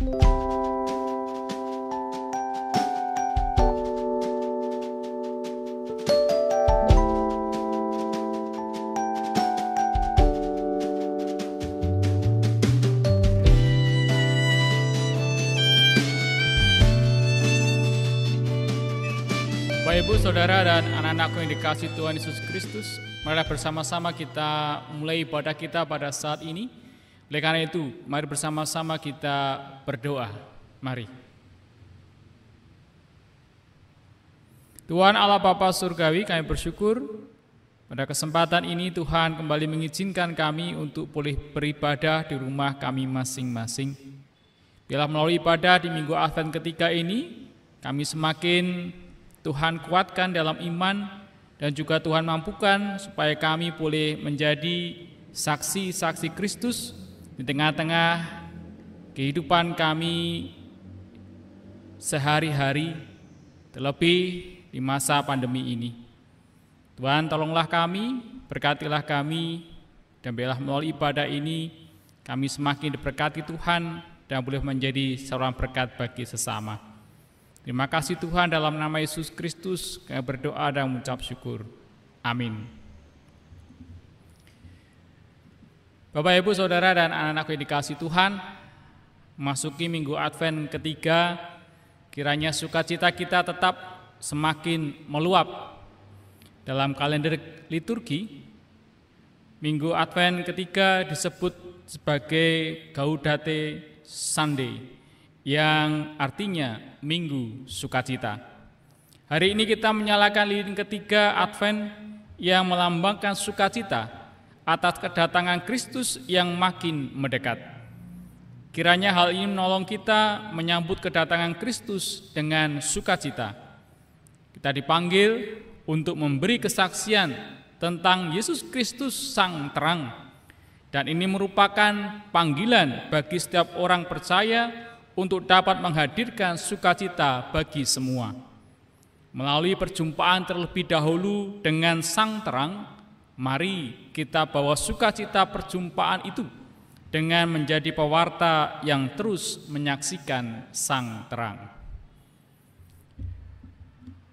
Bapak, Ibu, Saudara, dan anak-anakku yang dikasihi Tuhan Yesus Kristus, mari bersama-sama kita mulai ibadah kita pada saat ini. Oleh karena itu, mari bersama-sama kita berdoa. Mari. Tuhan Allah Bapa Surgawi, kami bersyukur pada kesempatan ini Tuhan kembali mengizinkan kami untuk boleh beribadah di rumah kami masing-masing. Biarlah melalui ibadah di Minggu Advent ketiga ini, kami semakin Tuhan kuatkan dalam iman, dan juga Tuhan mampukan supaya kami boleh menjadi saksi-saksi Kristus di tengah-tengah kehidupan kami sehari-hari, terlebih di masa pandemi ini. Tuhan, tolonglah kami, berkatilah kami, dan biarlah melalui ibadah ini kami semakin diberkati Tuhan dan boleh menjadi seorang berkat bagi sesama. Terima kasih Tuhan, dalam nama Yesus Kristus kami berdoa dan mengucap syukur. Amin. Bapak, Ibu, Saudara, dan anak-anak yang dikasihi Tuhan, memasuki Minggu Advent ketiga, kiranya sukacita kita tetap semakin meluap. Dalam kalender liturgi, Minggu Advent ketiga disebut sebagai Gaudete Sunday, yang artinya Minggu Sukacita. Hari ini kita menyalakan lilin ketiga Advent yang melambangkan sukacita atas kedatangan Kristus yang makin mendekat. Kiranya hal ini menolong kita menyambut kedatangan Kristus dengan sukacita. Kita dipanggil untuk memberi kesaksian tentang Yesus Kristus Sang Terang, dan ini merupakan panggilan bagi setiap orang percaya untuk dapat menghadirkan sukacita bagi semua. Melalui perjumpaan terlebih dahulu dengan Sang Terang, mari kita bawa sukacita perjumpaan itu dengan menjadi pewarta yang terus menyaksikan Sang Terang.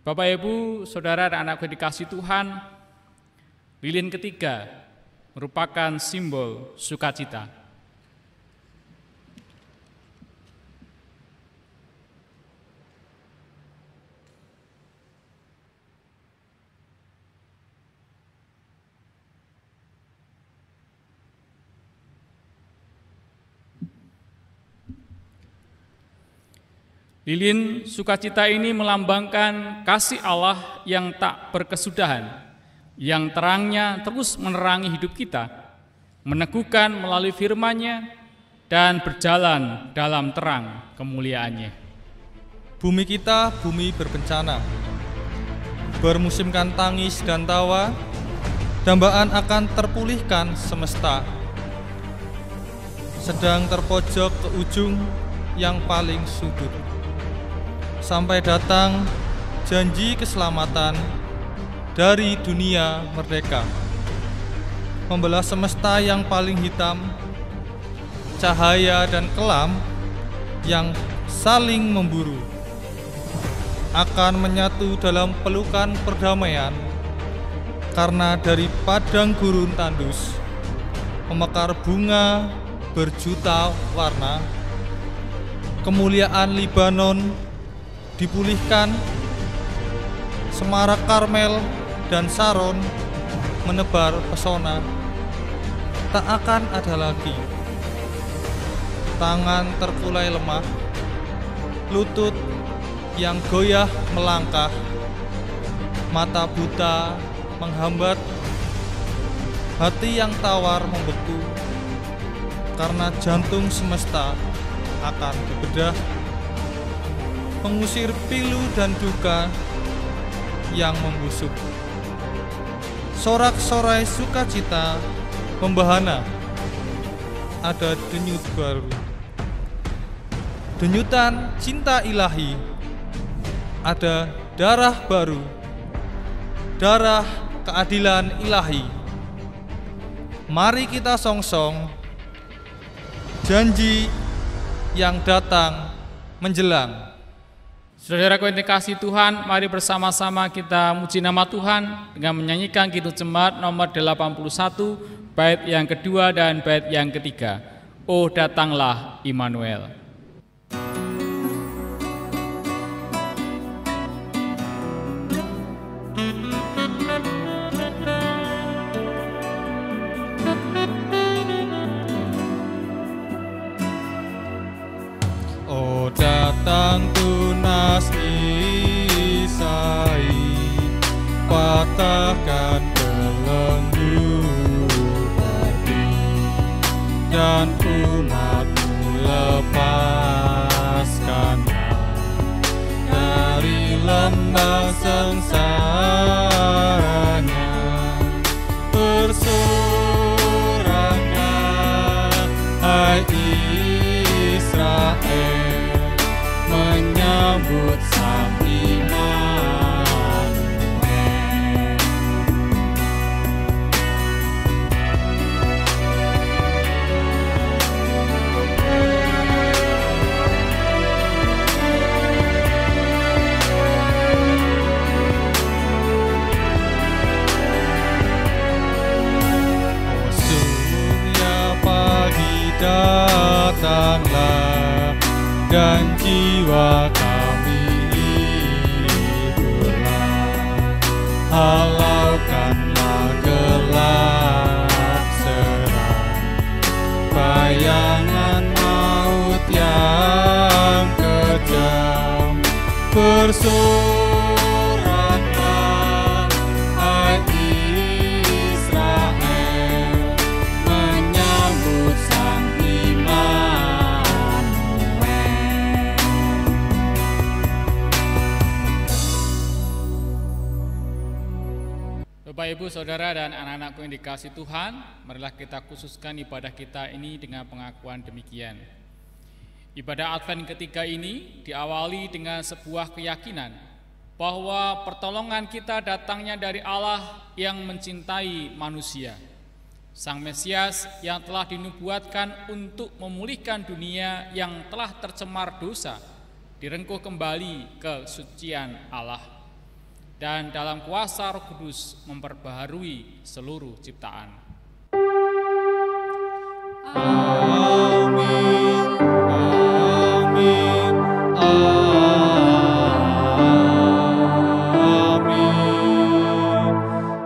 Bapak, Ibu, Saudara, dan anak yang dikasihi Tuhan, lilin ketiga merupakan simbol sukacita. Lilin sukacita ini melambangkan kasih Allah yang tak berkesudahan, yang terangnya terus menerangi hidup kita, meneguhkan melalui firman-Nya, dan berjalan dalam terang kemuliaan-Nya. Bumi kita bumi berbencana, bermusimkan tangis dan tawa, dambaan akan terpulihkan semesta, sedang terpojok ke ujung yang paling sudut. Sampai datang janji keselamatan dari dunia merdeka, membelah semesta yang paling hitam, cahaya dan kelam yang saling memburu, akan menyatu dalam pelukan perdamaian, karena dari padang gurun tandus memekar bunga berjuta warna, kemuliaan Libanon dipulihkan, semarak Karmel dan Saron menebar pesona. Tak akan ada lagi tangan terkulai lemah, lutut yang goyah melangkah, mata buta menghambat, hati yang tawar membeku, karena jantung semesta akan dibedah, mengusir pilu dan duka yang membusuk. Sorak-sorai sukacita membahana, ada denyut baru, denyutan cinta ilahi, ada darah baru, darah keadilan ilahi. Mari kita songsong janji yang datang menjelang. Saudaraku yang dikasihi Tuhan, mari bersama-sama kita muji nama Tuhan dengan menyanyikan Kidung Jemaat nomor 81, bait yang kedua dan bait yang ketiga. Oh datanglah Immanuel. Oh datang tunas Isai, patahkan belenggu hati, dan umatmu lepaskanlah dari lembah sengsaranya. Bersoraklah hai Israel, menyambut Sang Immanuel. Oh surya pagi datanglah, dan jiwa kami hiburlah. Halaukanlah gelap seram, bayangan maut yang kejam. Bersoraklah hai Israel, menyambut Sang Immanuel. Bapak, Ibu, Saudara, dan anak-anakku yang dikasihi Tuhan, marilah kita khususkan ibadah kita ini dengan pengakuan demikian. Ibadah Advent ketiga ini diawali dengan sebuah keyakinan bahwa pertolongan kita datangnya dari Allah yang mencintai manusia, Sang Mesias yang telah dinubuatkan untuk memulihkan dunia yang telah tercemar dosa, direngkuh kembali ke kesucian Allah, dan dalam kuasa Roh Kudus memperbaharui seluruh ciptaan. Amin, amin, amin, amin,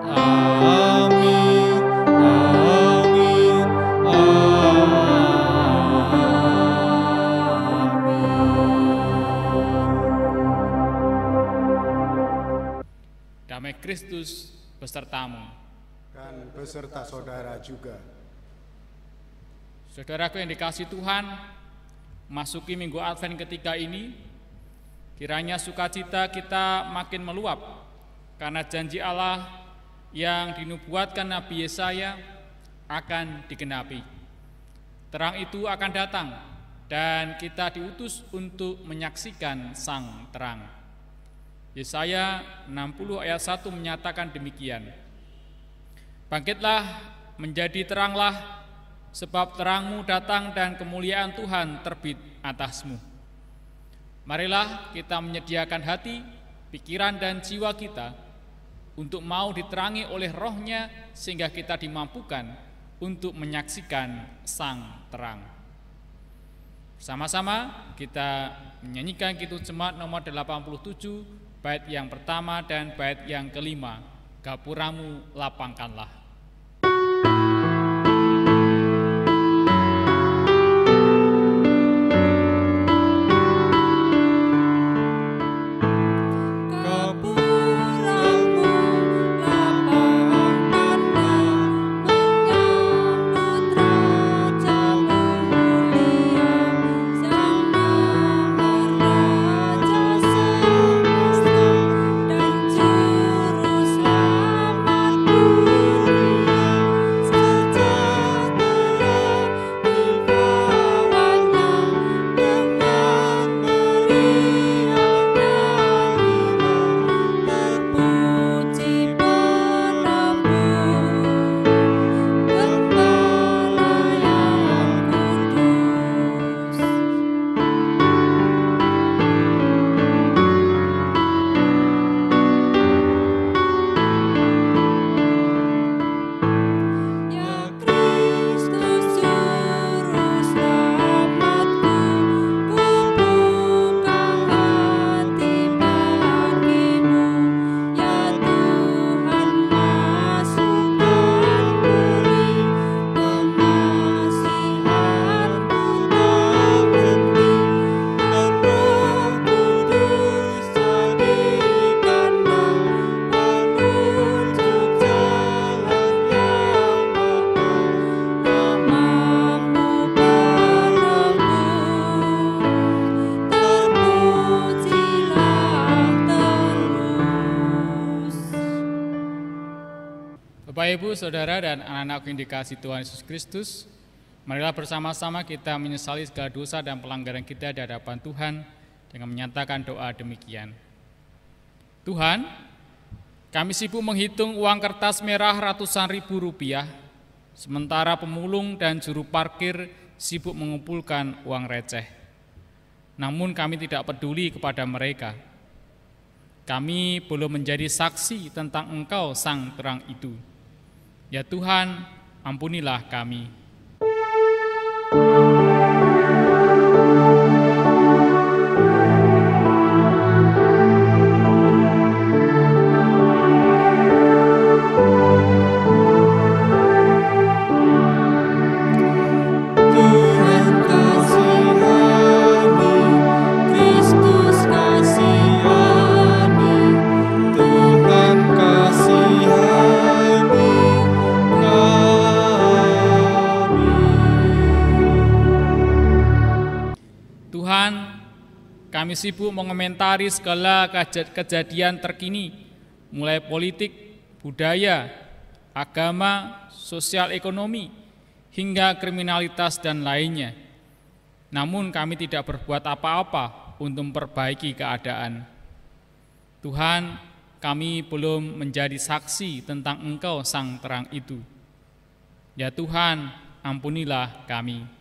amin, Damai Kristus besertamu. Dan beserta saudara juga. Saudaraku yang dikasihi Tuhan, masuki minggu Advent ketiga ini, kiranya sukacita kita makin meluap karena janji Allah yang dinubuatkan Nabi Yesaya akan digenapi. Terang itu akan datang dan kita diutus untuk menyaksikan sang terang. Yesaya 60 ayat 1 menyatakan demikian. Bangkitlah, menjadi teranglah, sebab terangmu datang dan kemuliaan Tuhan terbit atasmu. Marilah kita menyediakan hati, pikiran, dan jiwa kita untuk mau diterangi oleh Roh-Nya sehingga kita dimampukan untuk menyaksikan sang terang. Sama-sama kita menyanyikan Kidung Jemaat nomor 87, bait yang pertama dan bait yang kelima. Gapuramu lapangkanlah. Dan juru selamatku Bapak, Ibu, Saudara, dan anak-anakku yang dikasihi Tuhan Yesus Kristus, marilah bersama-sama kita menyesali segala dosa dan pelanggaran kita di hadapan Tuhan dengan menyatakan doa demikian. Tuhan, kami sibuk menghitung uang kertas merah ratusan ribu rupiah, sementara pemulung dan juru parkir sibuk mengumpulkan uang receh. Namun kami tidak peduli kepada mereka. Kami belum menjadi saksi tentang Engkau Sang Terang itu. Ya Tuhan, ampunilah kami. Kami sibuk mengomentari segala kejadian terkini, mulai politik, budaya, agama, sosial ekonomi, hingga kriminalitas dan lainnya. Namun kami tidak berbuat apa-apa untuk memperbaiki keadaan. Tuhan, kami belum menjadi saksi tentang Engkau Sang Terang itu. Ya Tuhan, ampunilah kami.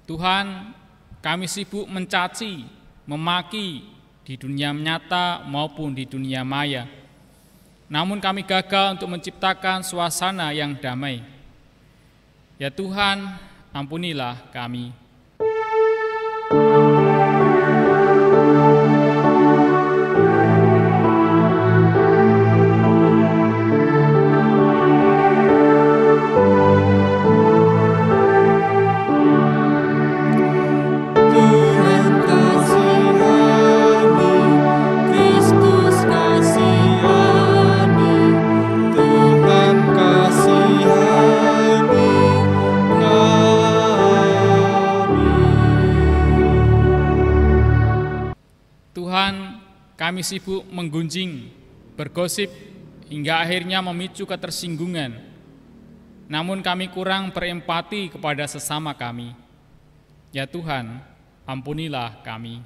Tuhan, kami sibuk mencaci, memaki di dunia nyata maupun di dunia maya. Namun kami gagal untuk menciptakan suasana yang damai. Ya Tuhan, ampunilah kami. Kami sibuk menggunjing, bergosip, hingga akhirnya memicu ketersinggungan. Namun kami kurang berempati kepada sesama kami. Ya Tuhan, ampunilah kami.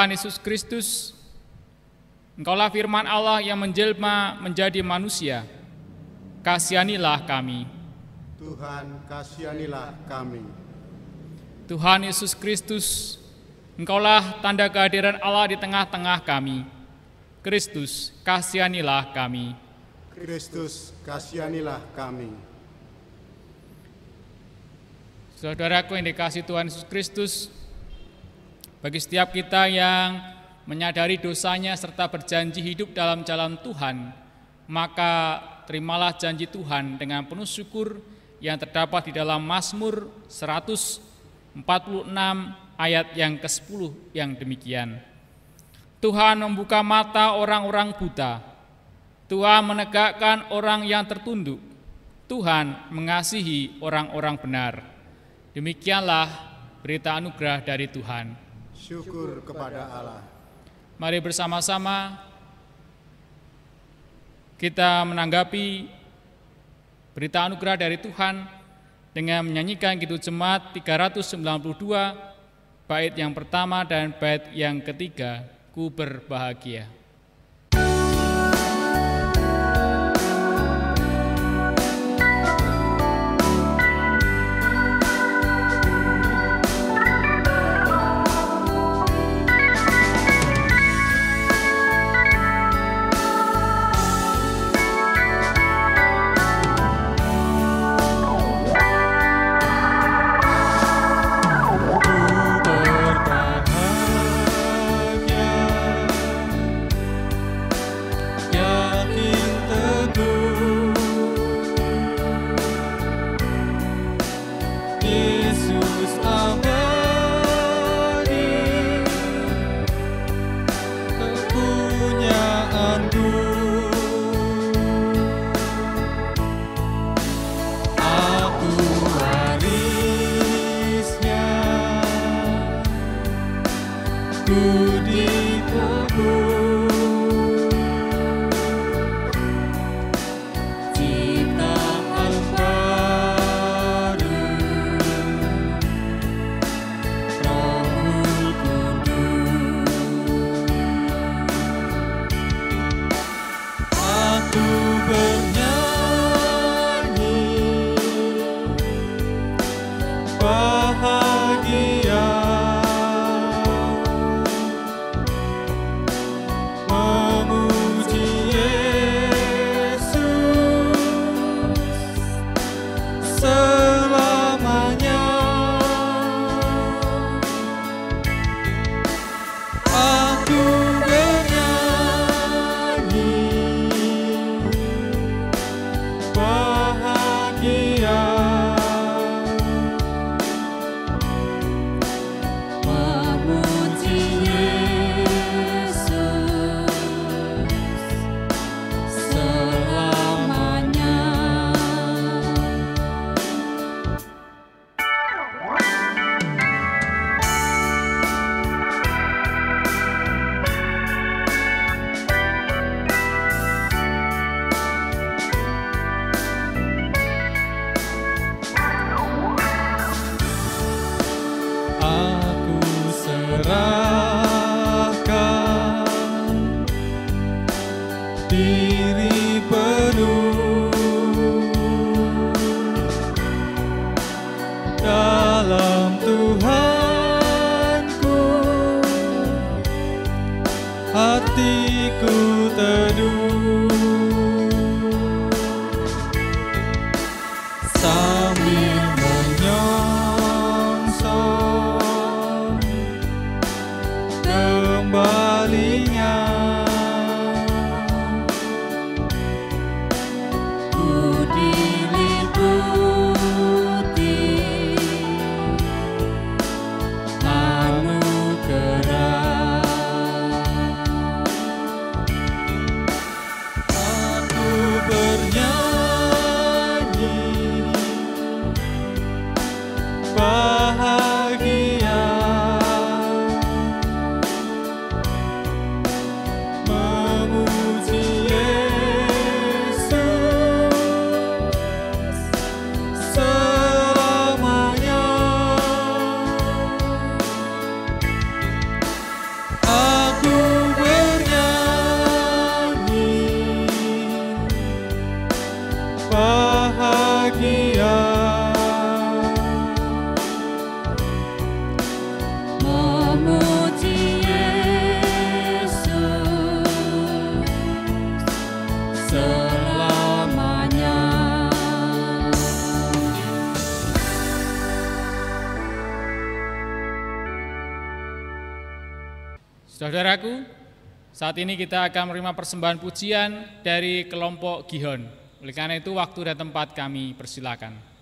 Tuhan Yesus Kristus, Engkaulah firman Allah yang menjelma menjadi manusia. Kasihanilah kami. Tuhan, kasihanilah kami. Tuhan Yesus Kristus, Engkaulah tanda kehadiran Allah di tengah-tengah kami. Kristus, kasihanilah kami. Kristus, kasihanilah kami. Saudaraku yang dikasihi Tuhan Yesus Kristus, bagi setiap kita yang menyadari dosanya serta berjanji hidup dalam jalan Tuhan, maka terimalah janji Tuhan dengan penuh syukur yang terdapat di dalam Mazmur 146 ayat yang ke-10 yang demikian. Tuhan membuka mata orang-orang buta, Tuhan menegakkan orang yang tertunduk, Tuhan mengasihi orang-orang benar. Demikianlah berita anugerah dari Tuhan. Syukur kepada Allah. Mari bersama-sama kita menanggapi berita anugerah dari Tuhan dengan menyanyikan Kidung Jemaat 392 bait yang pertama dan bait yang ketiga, ku berbahagia. Saudaraku, saat ini kita akan menerima persembahan pujian dari kelompok Gihon. Oleh karena itu, waktu dan tempat kami persilakan.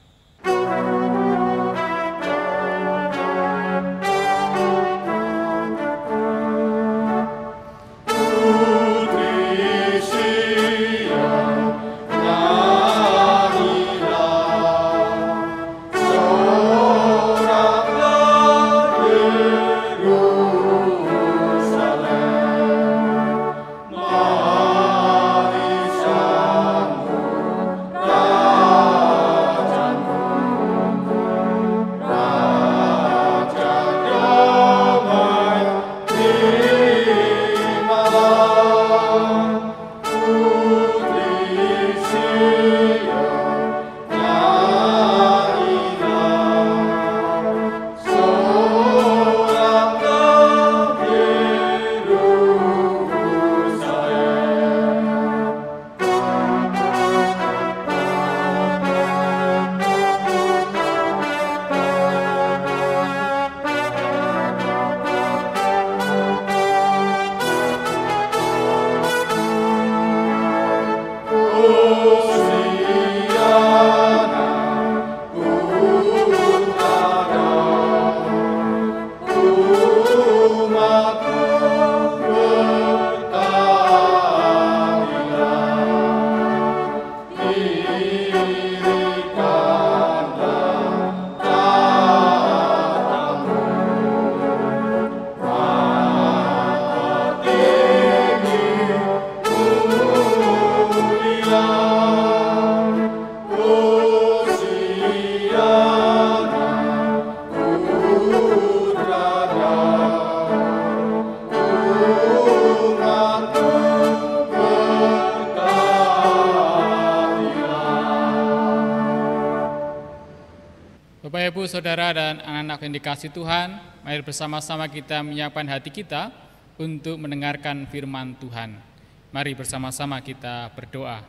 Ibu, Saudara, dan anak-anak yang dikasihi Tuhan, mari bersama-sama kita menyiapkan hati kita untuk mendengarkan firman Tuhan. Mari bersama-sama kita berdoa.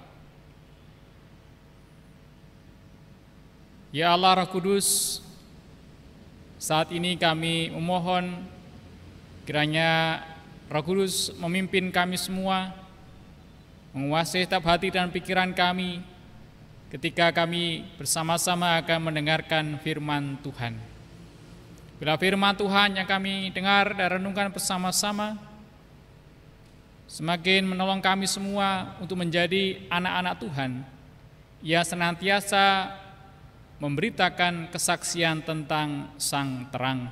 Ya Allah Roh Kudus, saat ini kami memohon kiranya Roh Kudus memimpin kami semua, menguasai setiap hati dan pikiran kami, ketika kami bersama-sama akan mendengarkan firman Tuhan. Bila firman Tuhan yang kami dengar dan renungkan bersama-sama semakin menolong kami semua untuk menjadi anak-anak Tuhan yang senantiasa memberitakan kesaksian tentang Sang Terang,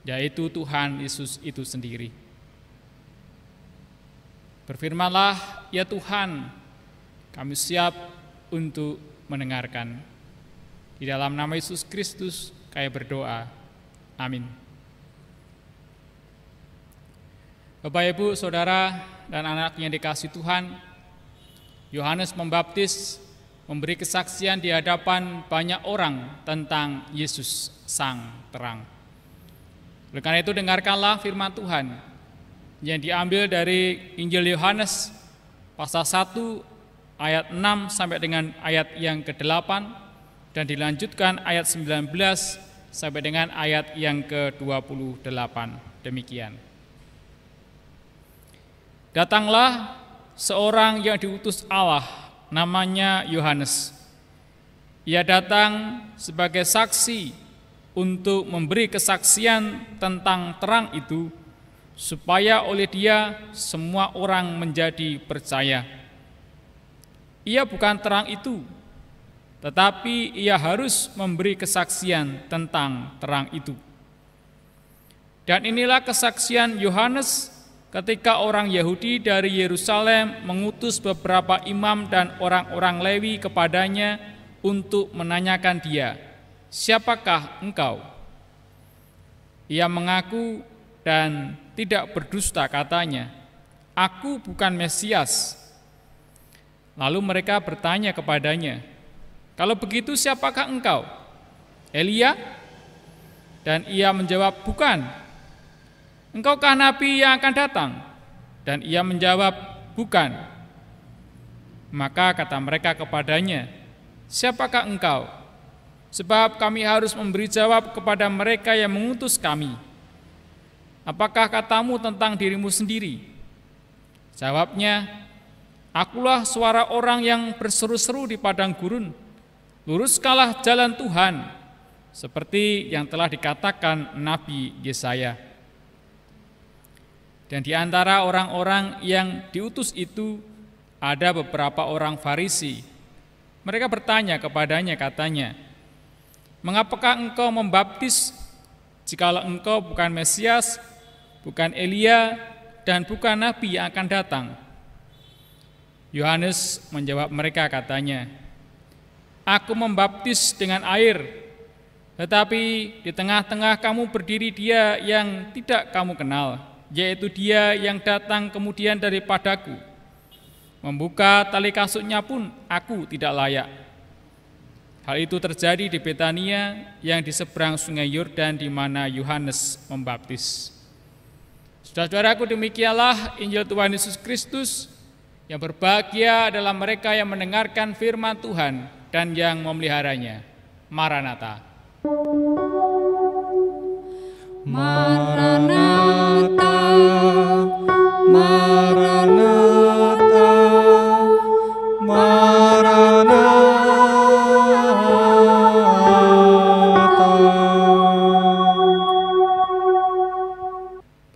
yaitu Tuhan Yesus itu sendiri. Berfirmanlah, ya Tuhan, kami siap untuk mendengarkan. Di dalam nama Yesus Kristus kami berdoa. Amin. Bapak, Ibu, Saudara, dan anak yang dikasihi Tuhan, Yohanes Pembaptis memberi kesaksian di hadapan banyak orang tentang Yesus Sang Terang. Oleh karena itu, dengarkanlah firman Tuhan yang diambil dari Injil Yohanes pasal 1 ayat 6 sampai dengan ayat yang ke-8 dan dilanjutkan ayat 19 sampai dengan ayat yang ke-28. Demikian. Datanglah seorang yang diutus Allah, namanya Yohanes. Ia datang sebagai saksi untuk memberi kesaksian tentang terang itu, supaya oleh dia semua orang menjadi percaya. Ia bukan terang itu, tetapi ia harus memberi kesaksian tentang terang itu. Dan inilah kesaksian Yohanes ketika orang Yahudi dari Yerusalem mengutus beberapa imam dan orang-orang Lewi kepadanya untuk menanyakan dia, "Siapakah engkau?" Ia mengaku dan tidak berdusta, katanya, "Aku bukan Mesias." Lalu mereka bertanya kepadanya, "Kalau begitu siapakah engkau? Elia?" Dan ia menjawab, "Bukan." "Engkaukah nabi yang akan datang?" Dan ia menjawab, "Bukan." Maka kata mereka kepadanya, "Siapakah engkau? Sebab kami harus memberi jawab kepada mereka yang mengutus kami. Apakah katamu tentang dirimu sendiri?" Jawabnya, "Akulah suara orang yang berseru-seru di padang gurun, luruskanlah jalan Tuhan, seperti yang telah dikatakan Nabi Yesaya." Dan di antara orang-orang yang diutus itu ada beberapa orang Farisi. Mereka bertanya kepadanya, katanya, "Mengapakah engkau membaptis jikalau engkau bukan Mesias, bukan Elia, dan bukan Nabi yang akan datang?" Yohanes menjawab mereka, katanya, "Aku membaptis dengan air, tetapi di tengah-tengah kamu berdiri dia yang tidak kamu kenal, yaitu dia yang datang kemudian daripadaku. Membuka tali kasutnya pun aku tidak layak." Hal itu terjadi di Betania yang di seberang sungai Yordan di mana Yohanes membaptis. Saudara-saudaraku, demikianlah Injil Tuhan Yesus Kristus. Yang berbahagia adalah mereka yang mendengarkan firman Tuhan dan yang memeliharanya. Maranatha. Maranatha, Maranatha, Maranatha.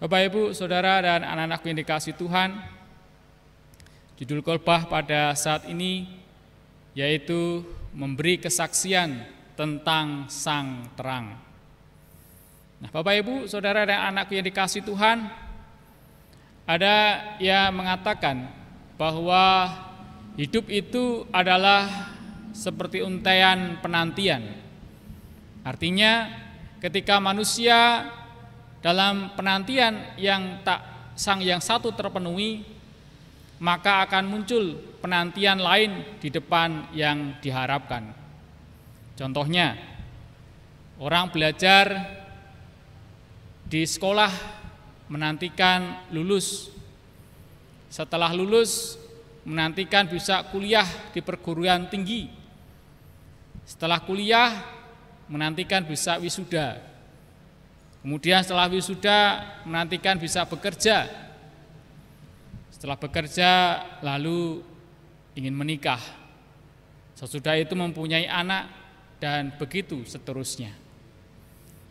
Bapak, Ibu, Saudara, dan anak-anak yang dikasihi Tuhan, judul khotbah pada saat ini yaitu memberi kesaksian tentang Sang Terang. Nah, Bapak, Ibu, Saudara, dan anak yang dikasihi Tuhan, ada yang mengatakan bahwa hidup itu adalah seperti untaian penantian. Artinya, ketika manusia dalam penantian yang satu terpenuhi, maka akan muncul penantian lain di depan yang diharapkan. Contohnya, Orang belajar di sekolah menantikan lulus. Setelah lulus menantikan bisa kuliah di perguruan tinggi. Setelah kuliah menantikan bisa wisuda. Kemudian setelah wisuda menantikan bisa bekerja. Setelah bekerja lalu ingin menikah. Sesudah itu mempunyai anak dan begitu seterusnya.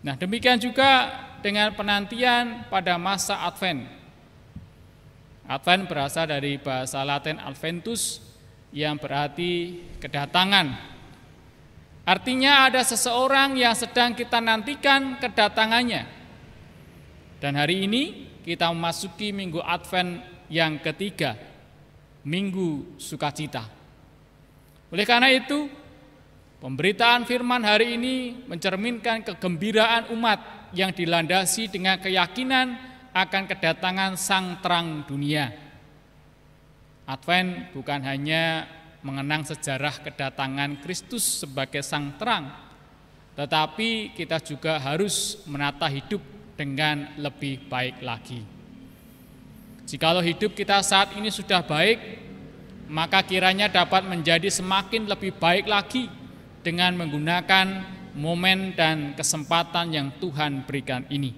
Nah, demikian juga dengan penantian pada masa Advent. Advent berasal dari bahasa Latin Adventus yang berarti kedatangan. Artinya ada seseorang yang sedang kita nantikan kedatangannya. Dan hari ini kita memasuki minggu Advent yang ketiga, Minggu Sukacita. Oleh karena itu, pemberitaan firman hari ini mencerminkan kegembiraan umat yang dilandasi dengan keyakinan akan kedatangan Sang Terang dunia. Advent bukan hanya mengenang sejarah kedatangan Kristus sebagai Sang Terang, tetapi kita juga harus menata hidup dengan lebih baik lagi. Jikalau hidup kita saat ini sudah baik, maka kiranya dapat menjadi semakin lebih baik lagi dengan menggunakan momen dan kesempatan yang Tuhan berikan ini.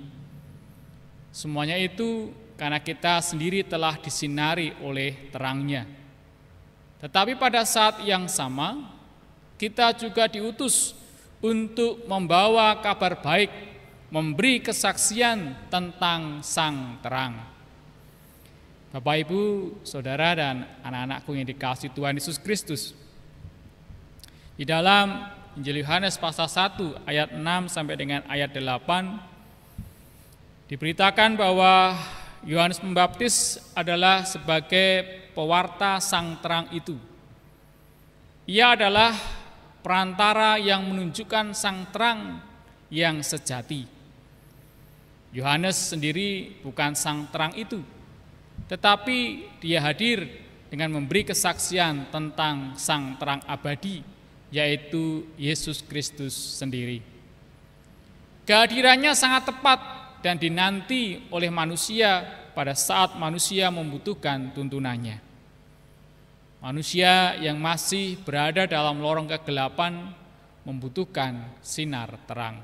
Semuanya itu karena kita sendiri telah disinari oleh terangnya. Tetapi pada saat yang sama, kita juga diutus untuk membawa kabar baik, memberi kesaksian tentang Sang Terang. Bapak, Ibu, Saudara, dan anak-anakku yang dikasihi Tuhan Yesus Kristus, di dalam Injil Yohanes pasal 1 ayat 6 sampai dengan ayat 8 diberitakan bahwa Yohanes Pembaptis adalah sebagai pewarta Sang Terang itu. Ia adalah perantara yang menunjukkan Sang Terang yang sejati. Yohanes sendiri bukan Sang Terang itu, tetapi dia hadir dengan memberi kesaksian tentang Sang Terang abadi, yaitu Yesus Kristus sendiri. Kehadirannya sangat tepat dan dinanti oleh manusia pada saat manusia membutuhkan tuntunannya. Manusia yang masih berada dalam lorong kegelapan membutuhkan sinar terang.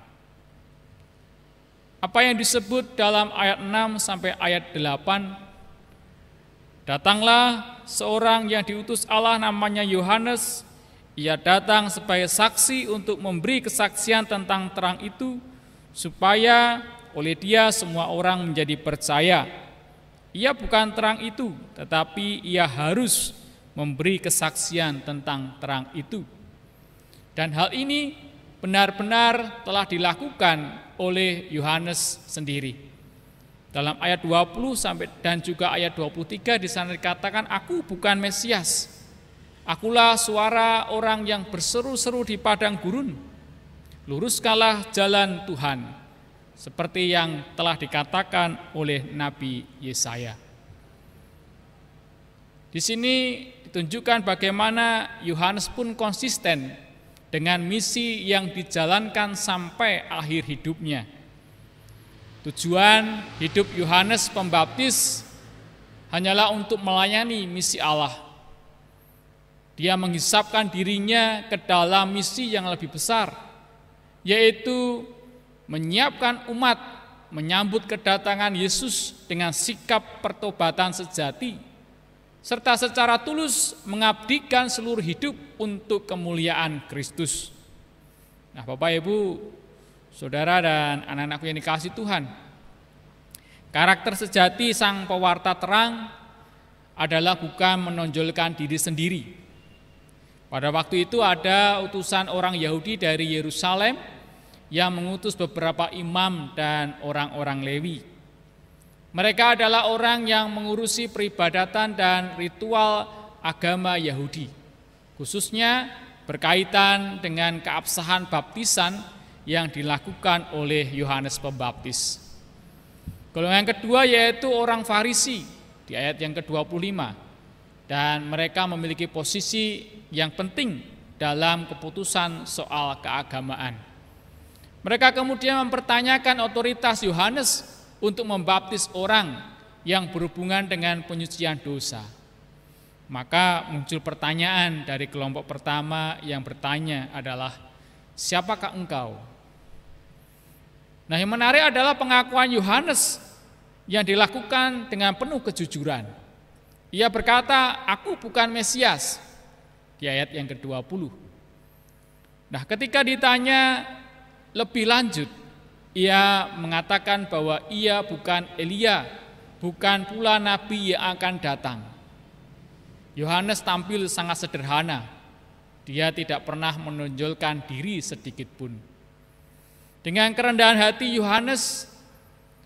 Apa yang disebut dalam ayat 6 sampai ayat 8, datanglah seorang yang diutus Allah namanya Yohanes. Ia datang sebagai saksi untuk memberi kesaksian tentang terang itu, supaya oleh dia semua orang menjadi percaya. Ia bukan terang itu, tetapi ia harus memberi kesaksian tentang terang itu. Dan hal ini benar-benar telah dilakukan oleh Yohanes sendiri. Dalam ayat 20 sampai dan juga ayat 23 di sana dikatakan, "Aku bukan Mesias. Akulah suara orang yang berseru-seru di padang gurun. Luruskanlah jalan Tuhan," seperti yang telah dikatakan oleh Nabi Yesaya. Di sini ditunjukkan bagaimana Yohanes pun konsisten dengan misi yang dijalankan sampai akhir hidupnya. Tujuan hidup Yohanes Pembaptis hanyalah untuk melayani misi Allah. Dia menghisapkan dirinya ke dalam misi yang lebih besar, yaitu menyiapkan umat menyambut kedatangan Yesus dengan sikap pertobatan sejati, serta secara tulus mengabdikan seluruh hidup untuk kemuliaan Kristus. Nah, Bapak, Ibu, Saudara, dan anak-anakku yang dikasihi Tuhan, karakter sejati Sang Pewarta Terang adalah bukan menonjolkan diri sendiri. Pada waktu itu ada utusan orang Yahudi dari Yerusalem yang mengutus beberapa imam dan orang-orang Lewi. Mereka adalah orang yang mengurusi peribadatan dan ritual agama Yahudi, khususnya berkaitan dengan keabsahan baptisan yang dilakukan oleh Yohanes Pembaptis. Golongan kedua yaitu orang Farisi di ayat yang ke-25, dan mereka memiliki posisi yang penting dalam keputusan soal keagamaan. Mereka kemudian mempertanyakan otoritas Yohanes untuk membaptis orang yang berhubungan dengan penyucian dosa. Maka muncul pertanyaan dari kelompok pertama yang bertanya adalah, siapakah engkau? Nah, yang menarik adalah pengakuan Yohanes yang dilakukan dengan penuh kejujuran. Ia berkata, aku bukan Mesias, di ayat yang ke-20. Nah, ketika ditanya lebih lanjut, ia mengatakan bahwa ia bukan Elia, bukan pula nabi yang akan datang. Yohanes tampil sangat sederhana. Dia tidak pernah menonjolkan diri sedikit pun. Dengan kerendahan hati, Yohanes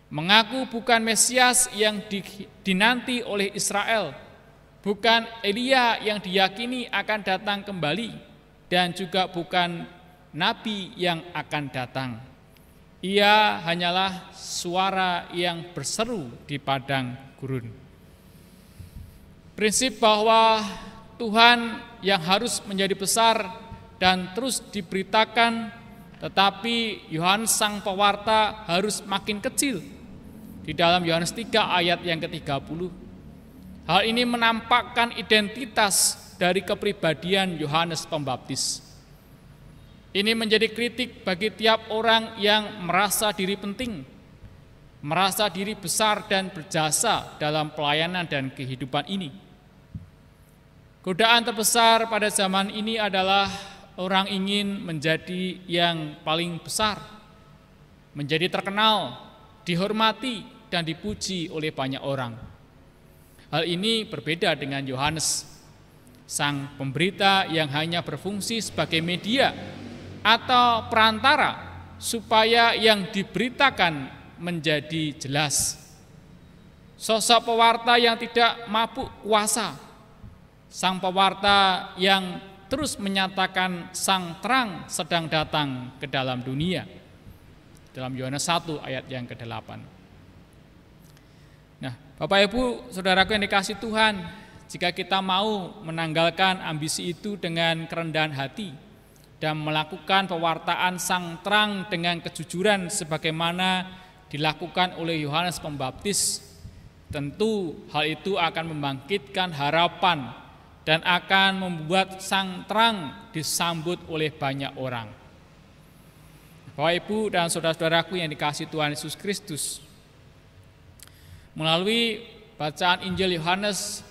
mengaku bukan Mesias yang dinanti oleh Israel, bukan Elia yang diyakini akan datang kembali, dan juga bukan nabi yang akan datang. Ia hanyalah suara yang berseru di padang gurun. Prinsip bahwa Tuhan yang harus menjadi besar dan terus diberitakan, tetapi Yohanes sang pewarta harus makin kecil. Di dalam Yohanes 3 ayat yang ke-30. Hal ini menampakkan identitas dari kepribadian Yohanes Pembaptis. Ini menjadi kritik bagi tiap orang yang merasa diri penting, merasa diri besar dan berjasa dalam pelayanan dan kehidupan ini. Godaan terbesar pada zaman ini adalah orang ingin menjadi yang paling besar, menjadi terkenal, dihormati, dan dipuji oleh banyak orang. Hal ini berbeda dengan Yohanes, sang pemberita yang hanya berfungsi sebagai media atau perantara supaya yang diberitakan menjadi jelas. Sosok pewarta yang tidak mabuk kuasa, sang pewarta yang terus menyatakan sang terang sedang datang ke dalam dunia. Dalam Yohanes 1 ayat yang ke-8. Nah, Bapak Ibu, saudaraku yang dikasihi Tuhan, jika kita mau menanggalkan ambisi itu dengan kerendahan hati dan melakukan pewartaan sang terang dengan kejujuran sebagaimana dilakukan oleh Yohanes Pembaptis, tentu hal itu akan membangkitkan harapan dan akan membuat sang terang disambut oleh banyak orang. Bapak Ibu dan saudara-saudaraku yang dikasihi Tuhan Yesus Kristus, melalui bacaan Injil Yohanes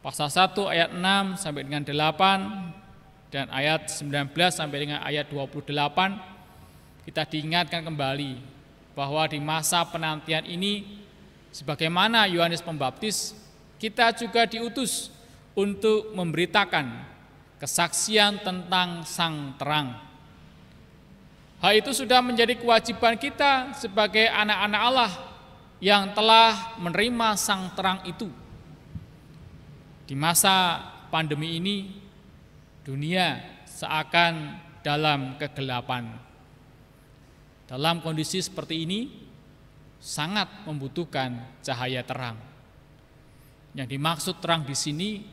pasal 1 ayat 6 sampai dengan 8 dan ayat 19 sampai dengan ayat 28, kita diingatkan kembali bahwa di masa penantian ini, sebagaimana Yohanes Pembaptis, kita juga diutus untuk memberitakan kesaksian tentang sang terang. Hal itu sudah menjadi kewajiban kita sebagai anak-anak Allah yang telah menerima sang terang itu. Di masa pandemi ini, dunia seakan dalam kegelapan. Dalam kondisi seperti ini, sangat membutuhkan cahaya terang. Yang dimaksud terang di sini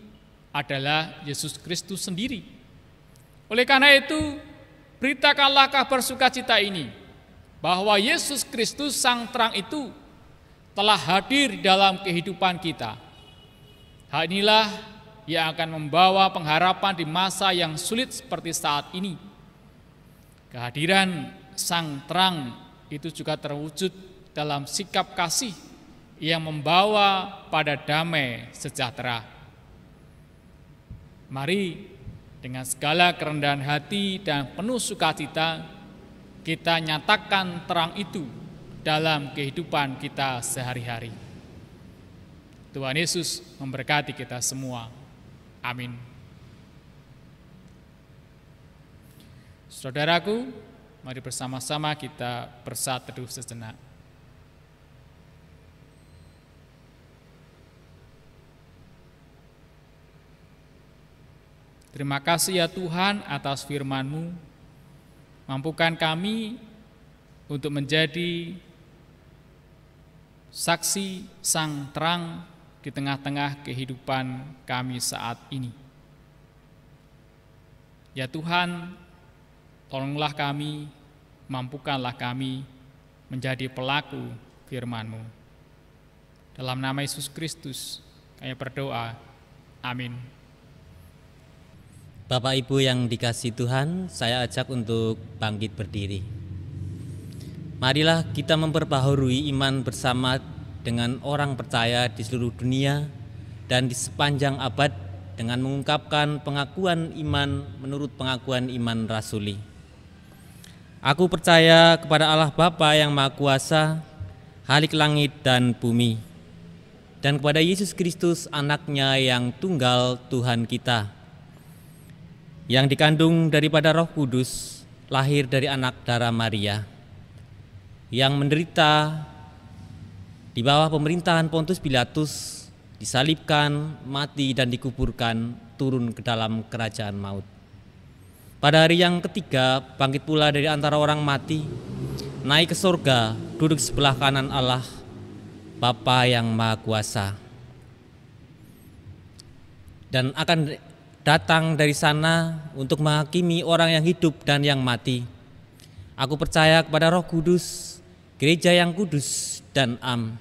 adalah Yesus Kristus sendiri. Oleh karena itu, beritakanlah kabar sukacita ini, bahwa Yesus Kristus sang terang itu telah hadir dalam kehidupan kita. Hal inilah yang akan membawa pengharapan di masa yang sulit seperti saat ini. Kehadiran sang terang itu juga terwujud dalam sikap kasih yang membawa pada damai sejahtera. Mari dengan segala kerendahan hati dan penuh sukacita kita nyatakan terang itu dalam kehidupan kita sehari-hari. Tuhan Yesus memberkati kita semua. Amin. Saudaraku, mari bersama-sama kita bersatu teduh sejenak. Terima kasih ya Tuhan atas firman-Mu. Mampukan kami untuk menjadi saksi sang terang di tengah-tengah kehidupan kami saat ini. Ya Tuhan, tolonglah kami mampukanlah kami menjadi pelaku firman-Mu. Dalam nama Yesus Kristus kami berdoa. Amin. Bapak Ibu yang dikasihi Tuhan, saya ajak untuk bangkit berdiri. Marilah kita memperbaharui iman bersama dengan orang percaya di seluruh dunia dan di sepanjang abad dengan mengungkapkan pengakuan iman menurut pengakuan iman rasuli. Aku percaya kepada Allah Bapa yang Maha Kuasa, Khalik langit dan bumi, dan kepada Yesus Kristus anaknya yang tunggal Tuhan kita, yang dikandung daripada Roh Kudus, lahir dari anak darah Maria, yang menderita di bawah pemerintahan Pontius Pilatus, disalibkan, mati dan dikuburkan, turun ke dalam kerajaan maut. Pada hari yang ketiga bangkit pula dari antara orang mati, naik ke surga, duduk sebelah kanan Allah Bapa yang Maha Kuasa, dan akan datang dari sana untuk menghakimi orang yang hidup dan yang mati. Aku percaya kepada Roh Kudus, gereja yang kudus dan am,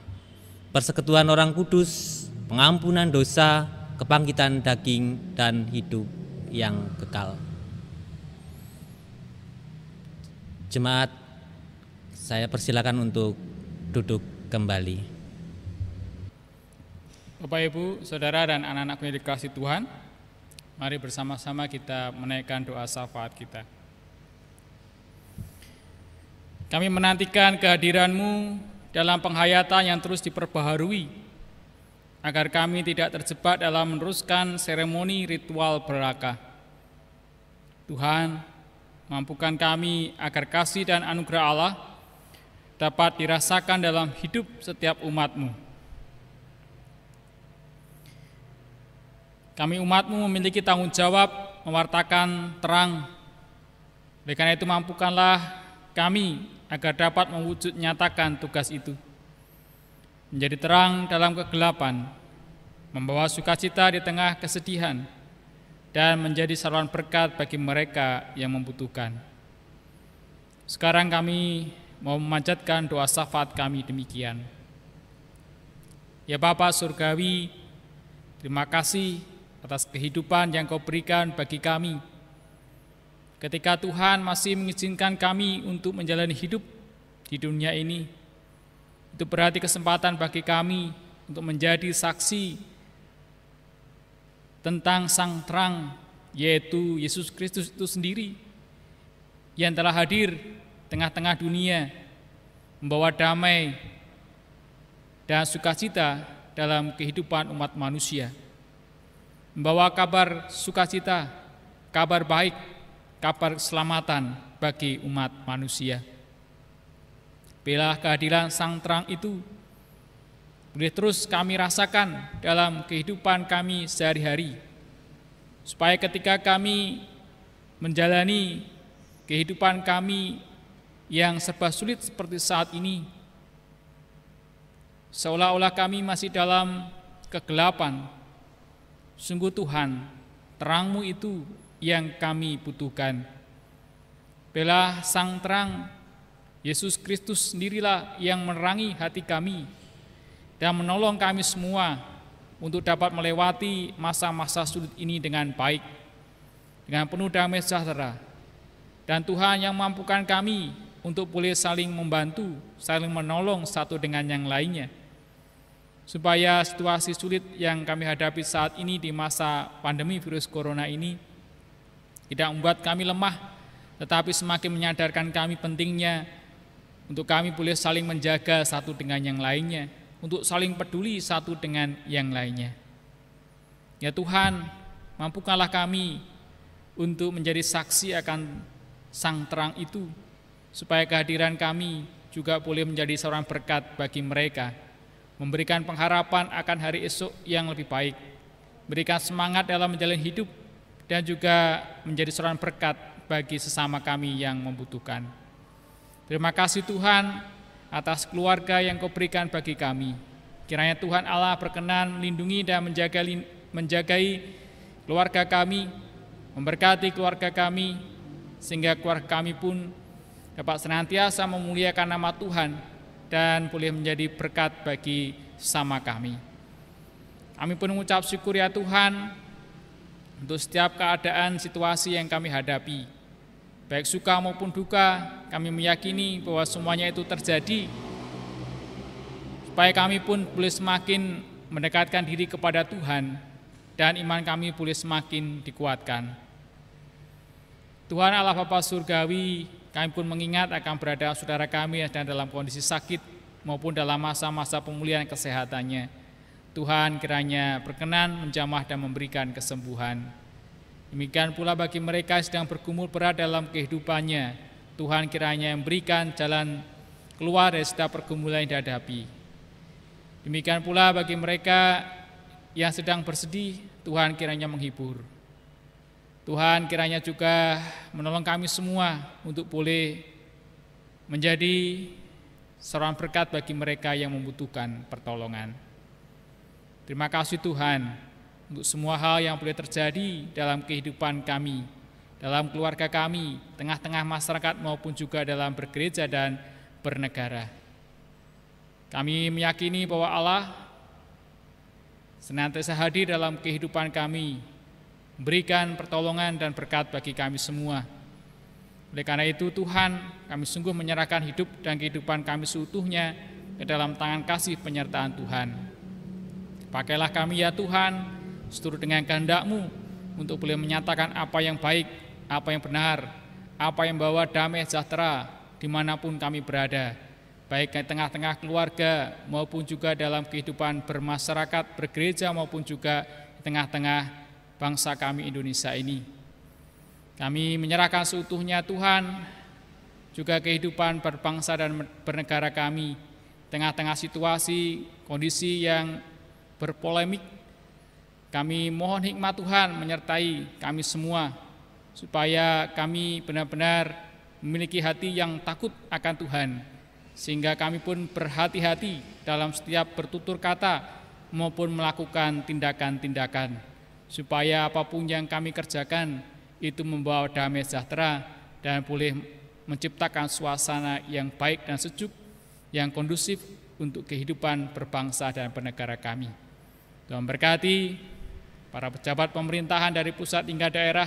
persekutuan orang kudus, pengampunan dosa, kebangkitan daging, dan hidup yang kekal. Jemaat, saya persilakan untuk duduk kembali. Bapak, Ibu, Saudara, dan anak-anakku yang dikasihi Tuhan, mari bersama-sama kita menaikkan doa syafaat kita. Kami menantikan kehadiran-Mu dalam penghayatan yang terus diperbaharui, agar kami tidak terjebak dalam meneruskan seremoni ritual berakah. Tuhan, mampukan kami agar kasih dan anugerah Allah dapat dirasakan dalam hidup setiap umat-Mu. Kami umat-Mu memiliki tanggung jawab mewartakan terang. Oleh karena itu mampukanlah kami agar dapat mewujud nyatakan tugas itu, menjadi terang dalam kegelapan, membawa sukacita di tengah kesedihan, dan menjadi saluran berkat bagi mereka yang membutuhkan. Sekarang kami mau memanjatkan doa syafaat kami demikian. Ya Bapa Surgawi, terima kasih atas kehidupan yang Kau berikan bagi kami. Ketika Tuhan masih mengizinkan kami untuk menjalani hidup di dunia ini, itu berarti kesempatan bagi kami untuk menjadi saksi tentang Sang Terang, yaitu Yesus Kristus itu sendiri, yang telah hadir tengah-tengah dunia, membawa damai dan sukacita dalam kehidupan umat manusia, membawa kabar sukacita, kabar baik, kabar keselamatan bagi umat manusia. Bila kehadiran Sang Terang itu boleh terus kami rasakan dalam kehidupan kami sehari-hari, supaya ketika kami menjalani kehidupan kami yang serba sulit seperti saat ini, seolah-olah kami masih dalam kegelapan. Sungguh Tuhan, terang-Mu itu yang kami butuhkan. Bila Sang Terang, Yesus Kristus sendirilah yang menerangi hati kami dan menolong kami semua untuk dapat melewati masa-masa sulit ini dengan baik, dengan penuh damai sejahtera. Dan Tuhan yang mampukan kami untuk boleh saling membantu, saling menolong satu dengan yang lainnya, supaya situasi sulit yang kami hadapi saat ini di masa pandemi virus corona ini tidak membuat kami lemah, tetapi semakin menyadarkan kami pentingnya untuk kami boleh saling menjaga satu dengan yang lainnya, untuk saling peduli satu dengan yang lainnya. Ya Tuhan, mampukanlah kami untuk menjadi saksi akan Sang Terang itu, supaya kehadiran kami juga boleh menjadi seorang berkat bagi mereka, memberikan pengharapan akan hari esok yang lebih baik, berikan semangat dalam menjalani hidup, dan juga menjadi seorang berkat bagi sesama kami yang membutuhkan. Terima kasih Tuhan atas keluarga yang Kau berikan bagi kami. Kiranya Tuhan Allah berkenan melindungi dan menjagai keluarga kami, memberkati keluarga kami, sehingga keluarga kami pun dapat senantiasa memuliakan nama Tuhan dan boleh menjadi berkat bagi sesama kami. Kami pun mengucap syukur ya Tuhan untuk setiap keadaan situasi yang kami hadapi. Baik suka maupun duka, kami meyakini bahwa semuanya itu terjadi supaya kami pun boleh semakin mendekatkan diri kepada Tuhan dan iman kami boleh semakin dikuatkan. Tuhan Allah Bapa Surgawi, kami pun mengingat akan berada saudara kami yang sedang dalam kondisi sakit maupun dalam masa-masa pemulihan kesehatannya. Tuhan kiranya berkenan menjamah dan memberikan kesembuhan. Demikian pula bagi mereka yang sedang bergumul berat dalam kehidupannya, Tuhan kiranya memberikan jalan keluar dari setiap pergumulan yang dihadapi. Demikian pula bagi mereka yang sedang bersedih, Tuhan kiranya menghibur. Tuhan kiranya juga menolong kami semua untuk boleh menjadi seorang berkat bagi mereka yang membutuhkan pertolongan. Terima kasih Tuhan untuk semua hal yang boleh terjadi dalam kehidupan kami, dalam keluarga kami, tengah-tengah masyarakat maupun juga dalam bergereja dan bernegara. Kami meyakini bahwa Allah senantiasa hadir dalam kehidupan kami, memberikan pertolongan dan berkat bagi kami semua. Oleh karena itu Tuhan, kami sungguh menyerahkan hidup dan kehidupan kami seutuhnya ke dalam tangan kasih penyertaan Tuhan. Pakailah kami ya Tuhan, seturut dengan kehendak-Mu untuk boleh menyatakan apa yang baik, apa yang benar, apa yang membawa damai sejahtera dimanapun kami berada, baik di tengah-tengah keluarga maupun juga dalam kehidupan bermasyarakat, bergereja maupun juga di tengah-tengah bangsa kami Indonesia ini. Kami menyerahkan seutuhnya Tuhan juga kehidupan berbangsa dan bernegara kami, tengah-tengah situasi, kondisi yang berpolemik. Kami mohon hikmat Tuhan menyertai kami semua, supaya kami benar-benar memiliki hati yang takut akan Tuhan, sehingga kami pun berhati-hati dalam setiap bertutur kata maupun melakukan tindakan-tindakan, supaya apapun yang kami kerjakan itu membawa damai sejahtera dan boleh menciptakan suasana yang baik dan sejuk, yang kondusif untuk kehidupan berbangsa dan bernegara kami. Tuhan berkati para pejabat pemerintahan dari pusat hingga daerah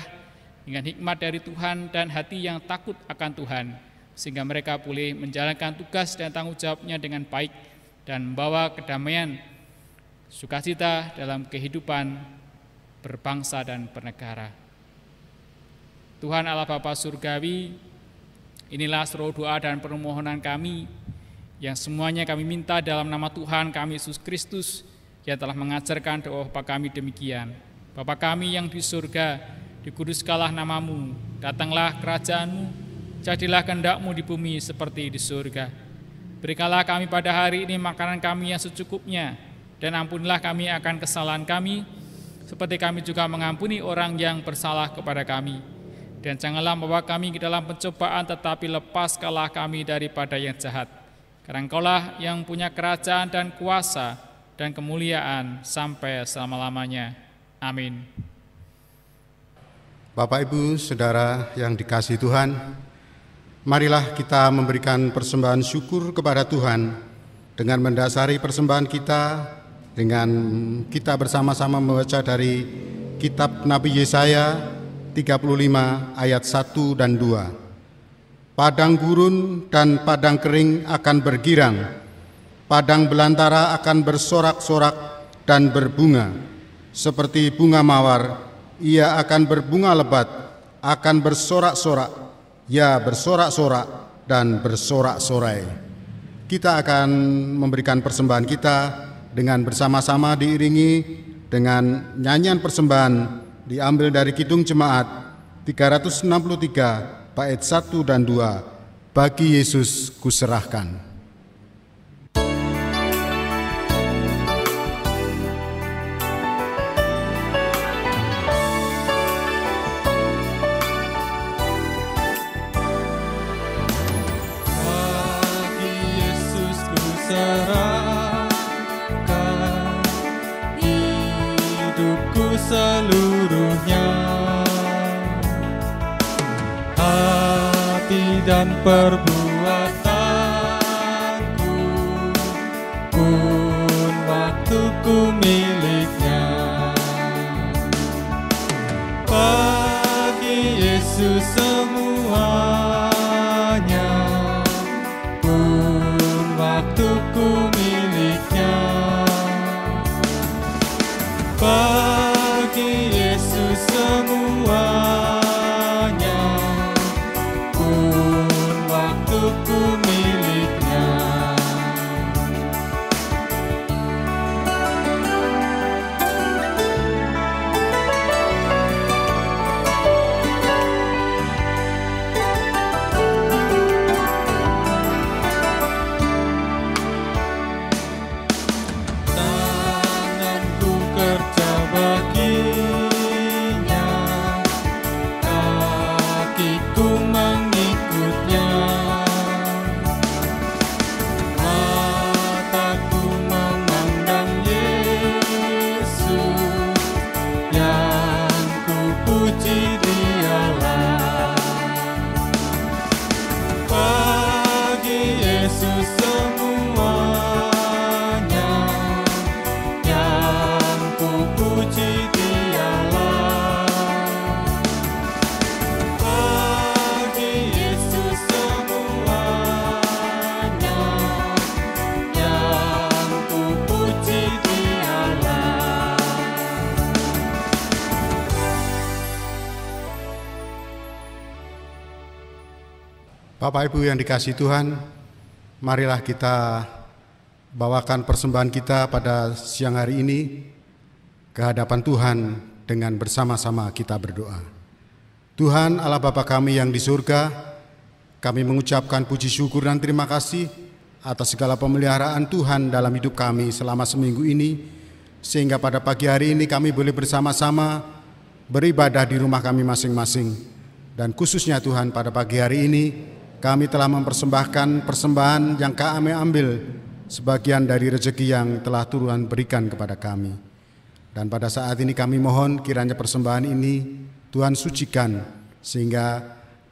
dengan hikmat dari Tuhan dan hati yang takut akan Tuhan, sehingga mereka boleh menjalankan tugas dan tanggung jawabnya dengan baik dan membawa kedamaian, sukacita dalam kehidupan berbangsa dan bernegara. Tuhan Allah Bapa Surgawi, inilah seluruh doa dan permohonan kami yang semuanya kami minta dalam nama Tuhan kami Yesus Kristus yang telah mengajarkan doa Bapa kami demikian. Bapa kami yang di surga, dikuduskanlah nama-Mu, datanglah kerajaan-Mu, jadilah kehendak-Mu di bumi seperti di surga. Berikanlah kami pada hari ini makanan kami yang secukupnya, dan ampunilah kami akan kesalahan kami, seperti kami juga mengampuni orang yang bersalah kepada kami. Dan janganlah membawa kami ke dalam pencobaan, tetapi lepaskanlah kami daripada yang jahat. Karena Engkaulah yang punya kerajaan dan kuasa dan kemuliaan sampai selama-lamanya. Amin. Bapak, Ibu, Saudara yang dikasihi Tuhan, marilah kita memberikan persembahan syukur kepada Tuhan dengan mendasari persembahan kita dengan kita bersama-sama membaca dari kitab Nabi Yesaya 35 ayat 1 dan 2. Padang gurun dan padang kering akan bergirang, padang belantara akan bersorak-sorak dan berbunga. Seperti bunga mawar, ia akan berbunga lebat, akan bersorak-sorak, ya bersorak-sorak dan bersorak-sorai. Kita akan memberikan persembahan kita dengan bersama-sama diiringi dengan nyanyian persembahan diambil dari Kidung Jemaat 363 bait 1 dan 2. Bagi Yesus kuserahkan. Seluruhnya hati dan perbuatanku, pun waktuku miliknya. Bagi Yesus semuanya, pun waktuku miliknya. Bagi Yesus semuanya, pun waktuku miliknya. Tanganku kerja baginya, kakiku mengikutnya. Mataku memandang Yesus, yang ku puji Dialah. Bagi Yesus semuanya, yang ku puji Dialah. Bagi Yesus semuanya, yang ku puji Dialah. Bapak Ibu yang dikasihi Tuhan, marilah kita bawakan persembahan kita pada siang hari ini ke hadapan Tuhan dengan bersama-sama kita berdoa. Tuhan Allah Bapa kami yang di surga, kami mengucapkan puji syukur dan terima kasih atas segala pemeliharaan Tuhan dalam hidup kami selama seminggu ini, sehingga pada pagi hari ini kami boleh bersama-sama beribadah di rumah kami masing-masing. Dan khususnya Tuhan, pada pagi hari ini kami telah mempersembahkan persembahan yang kami ambil sebagian dari rezeki yang telah Tuhan berikan kepada kami. Dan pada saat ini kami mohon kiranya persembahan ini Tuhan sucikan, sehingga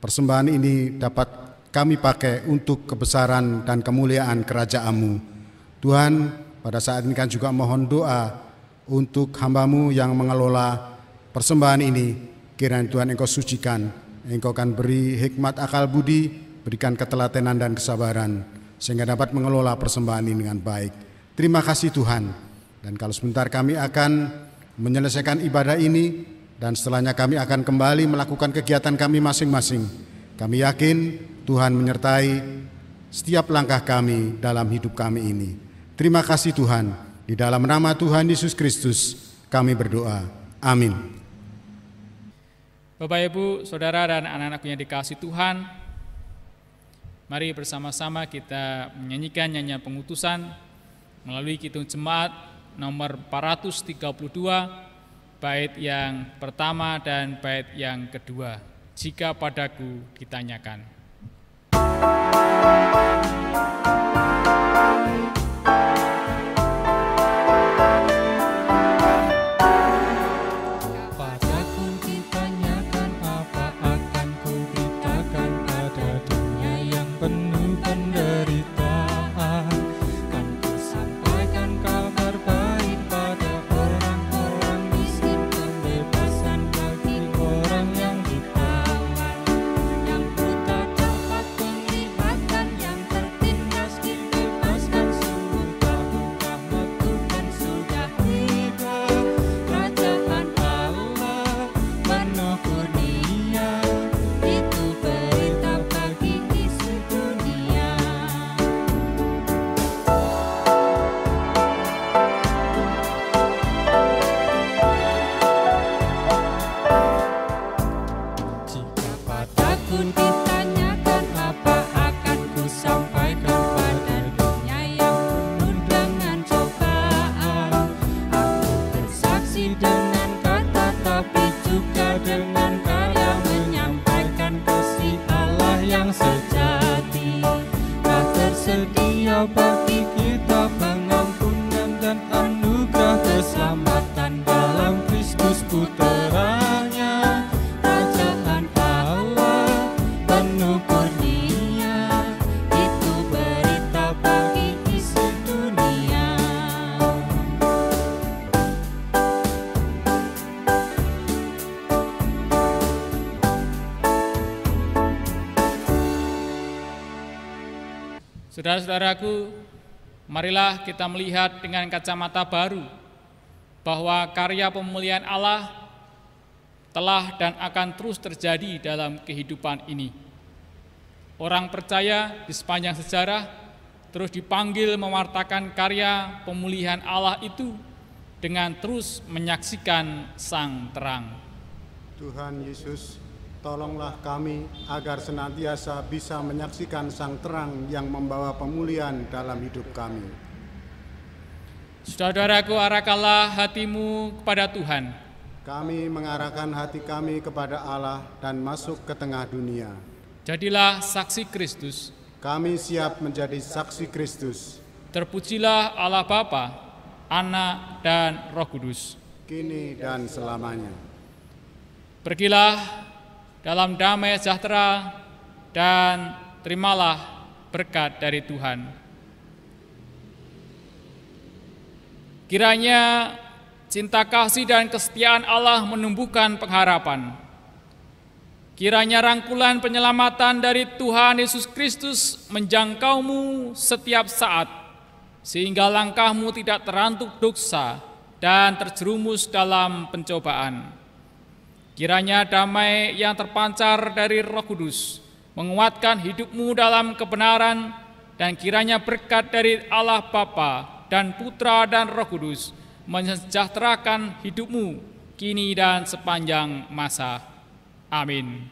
persembahan ini dapat kami pakai untuk kebesaran dan kemuliaan kerajaan-Mu. Tuhan, pada saat ini kan juga mohon doa untuk hamba-Mu yang mengelola persembahan ini. Kiranya Tuhan Engkau sucikan, Engkau akan beri hikmat akal budi, berikan ketelatenan dan kesabaran, sehingga dapat mengelola persembahan ini dengan baik. Terima kasih Tuhan. Dan kalau sebentar kami akan menyelesaikan ibadah ini, dan setelahnya kami akan kembali melakukan kegiatan kami masing-masing. Kami yakin Tuhan menyertai setiap langkah kami dalam hidup kami ini. Terima kasih Tuhan. Di dalam nama Tuhan Yesus Kristus kami berdoa. Amin. Bapak, Ibu, Saudara, dan anak-anakku yang dikasihi Tuhan, mari bersama-sama kita menyanyikan nyanyian pengutusan melalui Kidung Jemaat nomor 432, bait yang pertama dan bait yang kedua. Jika padaku ditanyakan. Padaku ditanyakan, apa akan ku beritakan pada dunia yang penuh penderitaan. Kan ku sampaikan kabar baik pada orang-orang miskin, pembebasan bagi orang yang ditawan, yang buta dapat penglihatan, yang tertindas dibebaskan. Sungguh tahun rahmat Tuhan sudah tiba. Kerajaan Allah penuh kurnia, itu berita bagi isi dunia. Jika padaku ditanyakan, apa akan ku sampaikan pada dunia yang penuh dengan cobaan. Aku bersaksi dengan kata, tapi juga dengan karya, menyampaikan kasih Allah yang sejati. Telah tersedia bagi kita pengampunan dan anugerah keselamatan dalam Kristus Putranya. Kerajaan Allah penuh kurnia, Saudara-saudaraku, marilah kita melihat dengan kacamata baru bahwa karya pemulihan Allah telah dan akan terus terjadi dalam kehidupan ini. Orang percaya di sepanjang sejarah terus dipanggil mewartakan karya pemulihan Allah itu dengan terus menyaksikan sang terang. Tuhan Yesus, tolonglah kami agar senantiasa bisa menyaksikan sang terang yang membawa pemulihan dalam hidup kami. Saudaraku, arahkanlah hatimu kepada Tuhan. Kami mengarahkan hati kami kepada Allah dan masuk ke tengah dunia. Jadilah saksi Kristus. Kami siap menjadi saksi Kristus. Terpujilah Allah Bapa, Anak, dan Roh Kudus, kini dan selamanya. Pergilah dalam damai sejahtera dan terimalah berkat dari Tuhan. Kiranya cinta kasih dan kesetiaan Allah menumbuhkan pengharapan. Kiranya rangkulan penyelamatan dari Tuhan Yesus Kristus menjangkaumu setiap saat, sehingga langkahmu tidak terantuk dosa dan terjerumus dalam pencobaan. Kiranya damai yang terpancar dari Roh Kudus menguatkan hidupmu dalam kebenaran, dan kiranya berkat dari Allah Bapa dan Putra dan Roh Kudus mensejahterakan hidupmu kini dan sepanjang masa. Amin.